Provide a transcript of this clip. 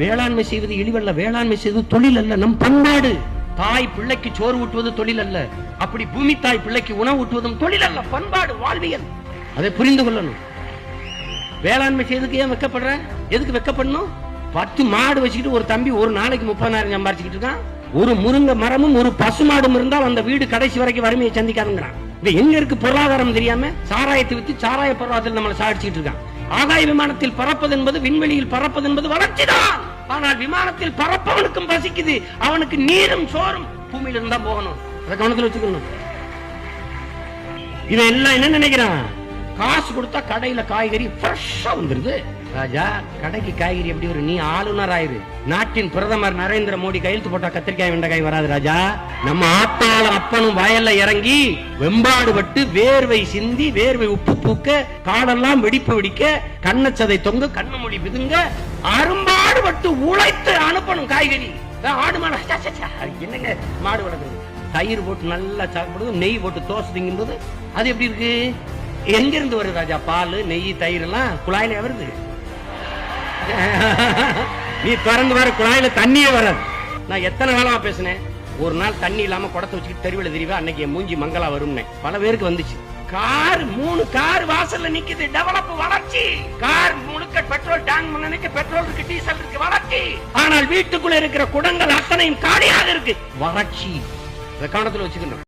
வேளாண்மை செய்வது இழிவல்ல, வேளாண்மை செய்வது தொழில் அல்ல, நம் பண்பாடு. தாய் பிள்ளைக்கு சோறு ஊட்டுவது தொழில் அல்ல, அப்படி பூமி தாய் பிள்ளைக்கு உணவு ஊட்டுவதும் தொழில் அல்ல, பண்பாடு, வாழ்வியல். அதை புரிந்து கொள்ளணும். வேளாண்மை செய்யறதுக்கு ஏன் வெக்கப்படுற? எதுக்கு வெக்கப்படணும்? 10 மாடு வச்சுக்கிட்டு ஒரு தம்பி ஒரு நாளைக்கு 30,000 சம்பாரிச்சுக்கிட்டு இருக்கான். ஒரு முருங்கை மரமும் ஒரு பசுமாடும் இருந்தா அந்த வீடு கடைசி வரைக்கும் வறுமையை சந்திக்காதுங்கிறான். எங்க இருக்கு பொருளாதாரம் தெரியாம சாராயத்தை வித்து சாராய பொருளாதாரத்தில் நம்மளை சாடிச்சுட்டு இருக்கான். ஆகாய விமானத்தில் பறப்பது என்பது, விண்வெளியில் பறப்பது என்பது வளர்ச்சிதான். ஆனால் விமானத்தில் பறப்பவனுக்கும் பசிக்குது, அவனுக்கு நீரும் சோறும் பூமியில இருந்தா போகணும். அதை கவனத்தில் வச்சுக்கணும். இதெல்லாம் என்ன நினைக்கிறான்? காசு கொடுத்தா கடையில காய்கறி ஃப்ரெஷ்ஷா வந்துருது. ராஜா, கடைக்கு காய்கறி எப்படி வரும்? நீ ஆளுநர் ஆயிரு. நாட்டின் பிரதமர் நரேந்திர மோடி கையெழுத்து போட்டா கத்திரிக்காய் வெண்டைக்காய் வராது ராஜா. நம்ம ஆத்தாள அப்பனும் வயல்ல இறங்கி வெம்பாடு பட்டு வேர்வை சிந்தி வேர்வை உப்பு பூக்க காடெல்லாம் வெடிப்பு வெடிக்க கண்ணச்சதை தொங்க கண்ணு மொழி பிதுங்க அரும்பாடு பட்டு உழைத்து அனுப்பணும் காய்கறி. ஆடு மாடு என்னங்க மாடு வளர்க்குறது? தயிர் போட்டு நல்லா சாப்பிடுறது, நெய் போட்டு தோசை திங்கும்போது அது எப்படி இருக்கு? எங்க இருந்து வருது ராஜா? பால், நெய், தயிர் எல்லாம் குழாயில வருது. நீ திறந்து வர குழாயில தண்ணியே வராது. நான் எத்தனை காலமா பேசினேன், ஒரு நாள் தண்ணி இல்லாம குடத்தை வச்சுக்கிட்டு தெருவில் தெரிவா, அன்னைக்கு மூஞ்சி மங்களா வரும்னு பல பேருக்கு வந்துச்சு. கார் 3 கார் வாசல்ல நிக்குது, டெவலப், வளர்ச்சி. கார் முழுக்க பெட்ரோல் டேங்க் முன்னுக்கு பெட்ரோல் இருக்கு, டீசல் இருக்கு, வளர்ச்சி. ஆனால் வீட்டுக்குள்ள இருக்கிற குடங்கள் அத்தனையும் காலியாக இருக்கு, வறட்சி. கவனத்தில் வச்சுக்கணும்.